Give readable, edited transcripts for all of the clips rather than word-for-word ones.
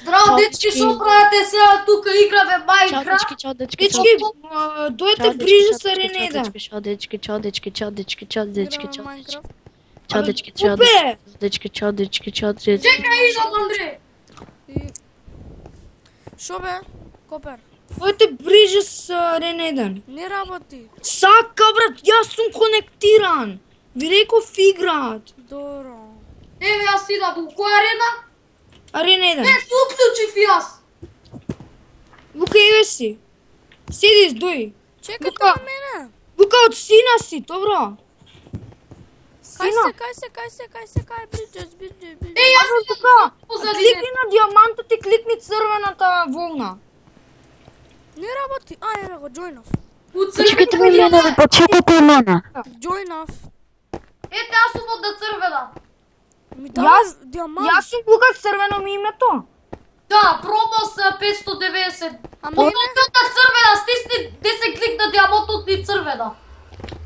Здраво, дечки, шо правите сега тука играме Майнкрафт? Чао, дечки, Дечки, дойте ближе с Аренеда. чао, дечки, чао, дечки, чао, дечки, чао, дечки, чао, Майнкрафт. чао, дечки, чао, Купе! дечки, чао, дечки, чао, дечки. Чекай, идам, Андрей. И... Шо бе? Копер. Дойте ближе с Аренеда. Не работи. Сака, брат, јас сум конектиран. Ви реков играат. Добро. Еве, јас идам у која арена? Аренеда. Не, се уклучив и јас. Лука, еве си. Седи, дој. Чекайте Лука. на мене. Лука, од сина си, добро. Сина. Кај, Бриджес. Е, јас Абе, идам Лука, позади кликни мене. на диамантот и кликни црвената волна. Не работи. Еве го, джойнов. У Почекайте ме, црвена. Лена, почекайте мене. Джойнов. Ете, јас сум од да црвена. Ми дава Јас- диамант. Јас сум Лука, црвено ми името. Да, пробал се 590. А мене? Потоа на црвена, стисни 10 клик на диамантот и црвена.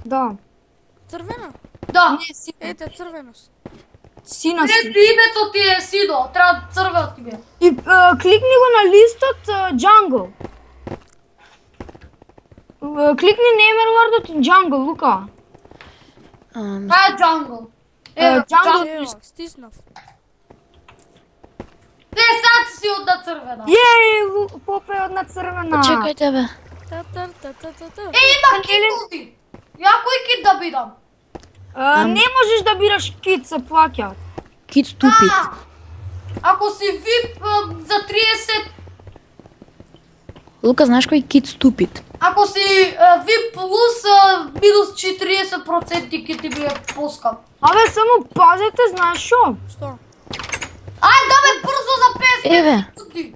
Да. Црвена. Да. Не, си, Ете, црвеност. сина Не, си. името ти е Сидо, треба црвен ти бе. И кликни го на листот Jungle. Кликни Неймерлордот и Jungle, Лука. Кај е Джангл? Еве, Джангл. Джангл. Ево, стиснав. Не, сад си од да црвена. Јеј, попе одна црвена. Почекайте, бе. Та. Е, има китови. Ја кој кит да бидам? Не можеш да бираш кит, се плаќаат. Kid stupid. Ако си VIP за 30, Лука, знаеш кој е Kid stupid? ако си VIP плюс минус 40% ки ти бие поскап. Абе, само пазете, знаеш шо? Што? Ај да бе брзо за 50 Еве. секунди.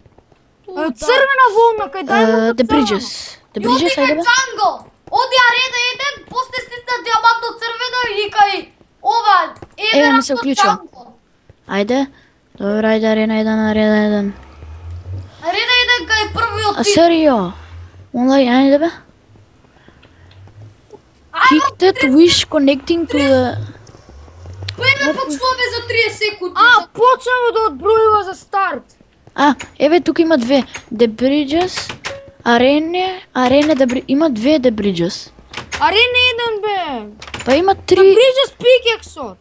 Црвена волна, кај дај му The Bridges. The Bridges, Јуди ајде, бе бе. Джангл. Оди арена 1, после стисна диамантно црвена и кај ова Еве, не на се уклучува. Ајде. Добро, ајде, арена 1. Арена 1 кај првиот А тип. серио? Онлайн, ајде, бе. Kicked wish connecting to the... Кој почнуваме за 30 секунди. Почнава да одбројува за старт. Еве, тука има две. The Bridges, Arena, има две The Bridges. Арена 1, бе. Па има Да три. Bridges пикексот.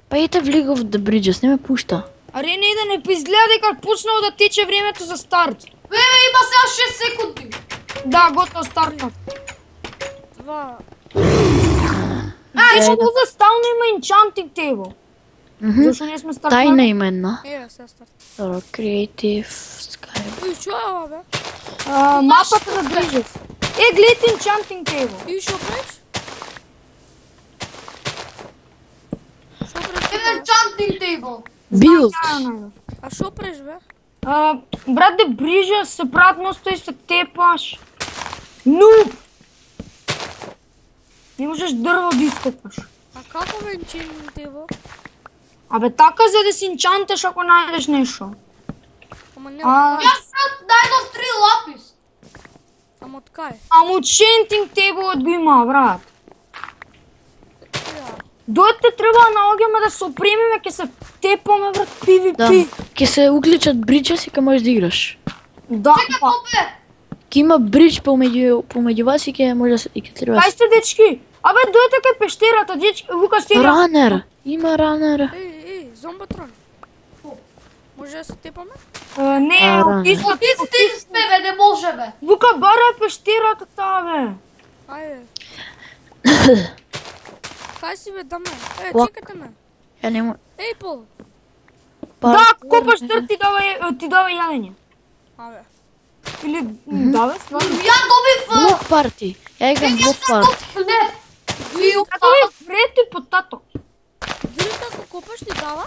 Па ете в League of the Bridges, не ме пушта. Арена 1 не изгледа дека почнало да тече времето за старт. Бе, има сега 6 секунди. Да, готово стартна. 2. Еш, овде стално има enchanting table. Зашо не сме стартнали? Тајна има една. Еве, сега старт. Добро, Creative, Sky. Уј, што е ова, бе? Мапата на Bridges. Гледайте enchanting table. И што правиш? Што правиш? Еве enchanting table. Build. А што правиш, бе? Брат, де Bridges се прават мосто и се тепаш. Нуб! Не можеш дрво да ископаш. А како бе енчининг тейбл? Абе така за да си инчантеш ако најдеш нешто. Ама не, Јас sad најдов 3 лапис. ама од кај? Ама enchanting table го има, брат. Ја. Дојте треба да наоѓаме да се опремиме, ќе се тепаме, брат, PvP. Да. Ке се уклучат Bridges и ке можеш да играш. Да, Чека, па. копе. Ке има бридж помеѓу вас и ке може да се и ке треба. Кај сте, дечки? Абе, дојте кај пештерата, дечки. Лука, стига. Ранер. Има ранер. Еј, зомбатрон. Може да се тепаме? Не, Рано. отиска. Отисти сме, бе, не можеме. Лука, бара е пештерата таа, бе. Ајде. Кај си, бе, даме? Лак. Чекате ме. Ја нема. Еј, Пол. Да, копаш дрт ти дава јадење. Абе. Или, да, бе, стварно. Ја добив... Блок парти. Ја играм блок парти. Не. И Како бе, вред и потато. Дали како копаш ти дава?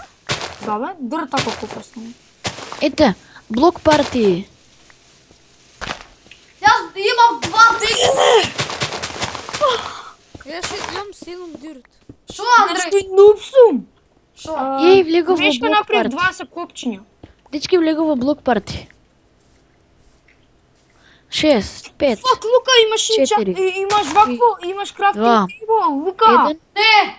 Да, бе, дрт ако копаш. Ете, блок парти. Јас имам 2 дек. Јас имам 7 дирт. Шо, Андрей? Нешто нуб сум. Шо? Јеј, влегов во Грешка блок напред парти. 20 копчиња. Дечки, влегов во блок парти. 6, 5, Фак, Лука, имаш имаш вакво, имаш Два. крафтинг тейбл, Лука. 1. Не.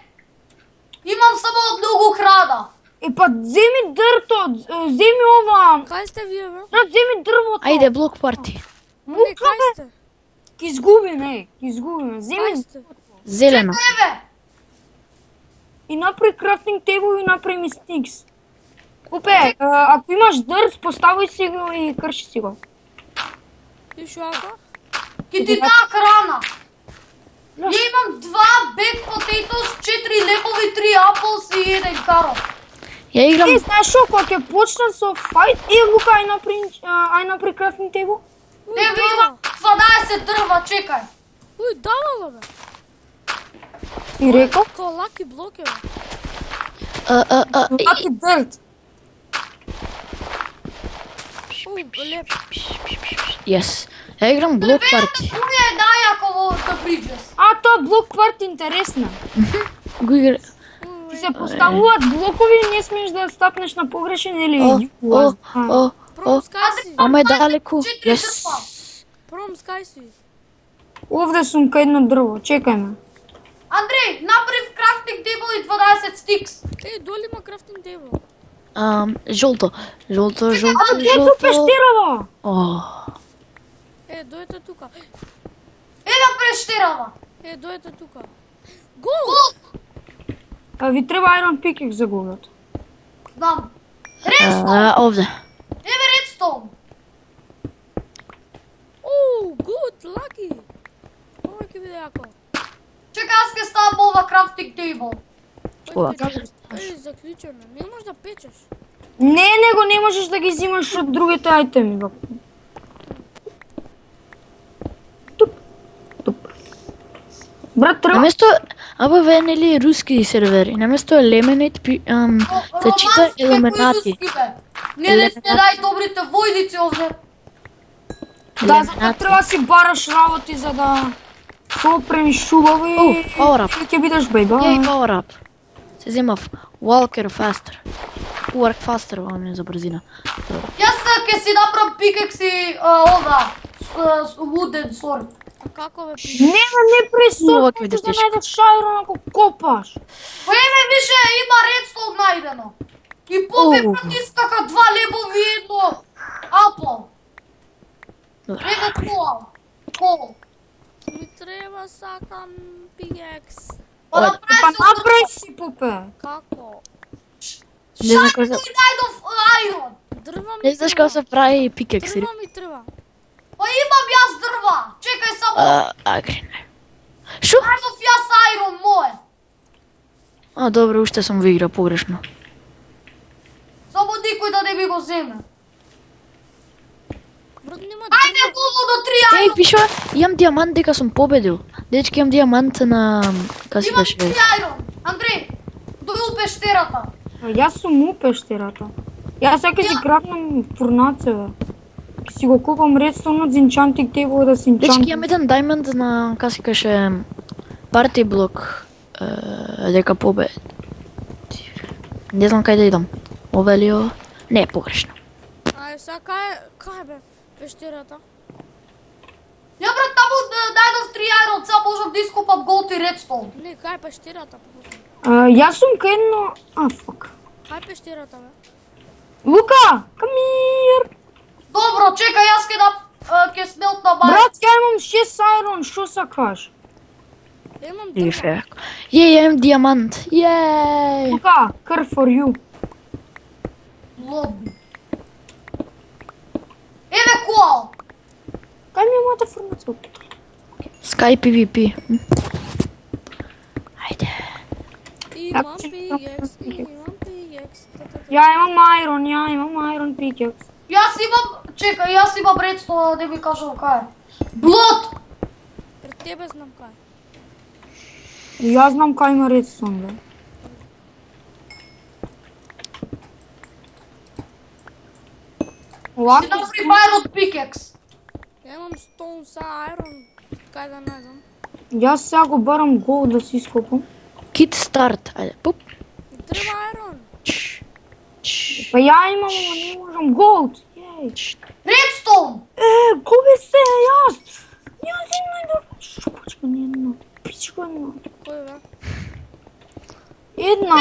Имам само многу храна. Па вземи дърто, вземи ова. Кай сте вие, бе? Да, вземи дървото. Айде, блок парти. Не, Мука, кай бе. сте? Изгубиме. Кай Вземи сте? Зелено. Тебе! и направи крафтинг тейбъл и направи ми стикс. Купе, ако имаш дърт, поставяй си го и кърши си го. И шуака? Ки ти дам храна. Я имам 2 бек potatoes, 4 лебови, 3 apples и 1 карот. Я играм... Знаеш шо, ако я почна со файт, Лука, ай направи крафтинг тейбъл. Тебе имам 12 дърва, чекай. Уй, давала, бе. И рекал, Ко лаки блоки, бе. лаки дърт. Уй, леп. Yes. Я играм блок парти. Кој е најако во The Bridges? Тоа блок парт интересна. Го игра... Ти се поставуваат блокови и не смееш да стапнеш на погрешен или О. Пром скай си. Ама е далеко. 4 Yes. дрва. Пром скай си. Овде сум кај едно дрво, чекај ме. Андрей, направи крафтинг тейбл и 12 стикс. Ей, доли има крафтинг тейбъл. Жолто. Жолто. Ето пещерава! О. Е, дойте тука. Ева пещерава. Е, дойте тука. Гол! Ви треба Iron Pickaxe за гулят. Знам. Редстоун. Овде. Еве редстоун. Оу, гуд, лаки. Ова ќе биде јако. Чекай, аз ке ставам ова крафтинг тейбл. Ова. Ей, заклучено. Не можеш да печеш. Не, него не можеш да ги взимаш од другите айтеми. Бак. Туп. Брат, треба... Наместо... Абе, ве, нели, руски сервери. Наместо Eliminate, се чита Illuminati. Не сте најдобрите војници овде. Да, за да треба си бараш работи, за да се опремиш шубаво и... Power up. И ќе бидеш бейба. Ей, power up. Се вземав Walker faster. Work faster, вам е за брзина. Јас ке си направам пикекс и ова, wooden sword. А како бе? Не Ова пресот, ќе биде да тешко. најдеш шајрон ако копаш. Па еве више има редстоун најдено. И попе Оу. протискаха 2 лебови и 1 апл. Добре. Ега кол. Ми треба сакам пикекс. Па Ой, направи Па се направи си, попе. Како? Не знам како Шајто се... и најдов айрон. Дрва ми Не знаеш како се прави пикекс. Дрва ми треба. Па имам јас дрва. Чекај само. Агрене. Шо? Најдов јас айрон мое. Добро, уште сум во игра погрешно. Само никој да не ми го земе. Брат, нема Ајде долу до 3 Ей, айрон. пишо, имам диамант дека сум победил. Дечки, имам диамант на... Како се Имам беше? 3 айрон. Андрей, доју пештерата. Јас сум у пештерата. Јас сега си крафнам фурнаце, бе. Ке си го купам редстоунот за инчантинг тейбл да си Дечки, инчантинг. имам еден даймонд на... Како се каже... Парти блок. Дека побед. Не знам кај да идам. Ова ли ова? Не, погрешно. Ај, сега кај бе? Пештерата? Ја брат, таму најдов 3 айрон, сега можам да искупам голд и редстоун. Не, кај пештерата? Јас сум кај едно... фак. Кај пештерата, бе? Лука, come here. Добро, чекај, јас ке смелтна бај. Брат, ја имам 6 айрон, шо сакаш? Имам Или дрва. фек. Ја имам диамант. Јеј! Лука, care for you. Лоби. Еве коал. Кај ми е мојата фурнаца? Sky PvP. Ајде. Имам пикекс, имам пикекс. Ја имам айрон пикекс. Јас имам, чекај, јас имам редстоун, да ми кажам кај. Блот. Пред тебе знам кај. Јас знам кај има редстоун, бе. Си Лаки направи байрон пикекс. Ја имам стоун са айрон. Кај да најдам? Јас сега го барам гол да си ископам. Kit start. Ајде, пуп. Ми треба айрон. Па ја имам, ама не можам голд. Јеј. Редстоун. Губи се, јас. Јас им најдов. Шо почка ни една. Пичка една. Кој бе? Една.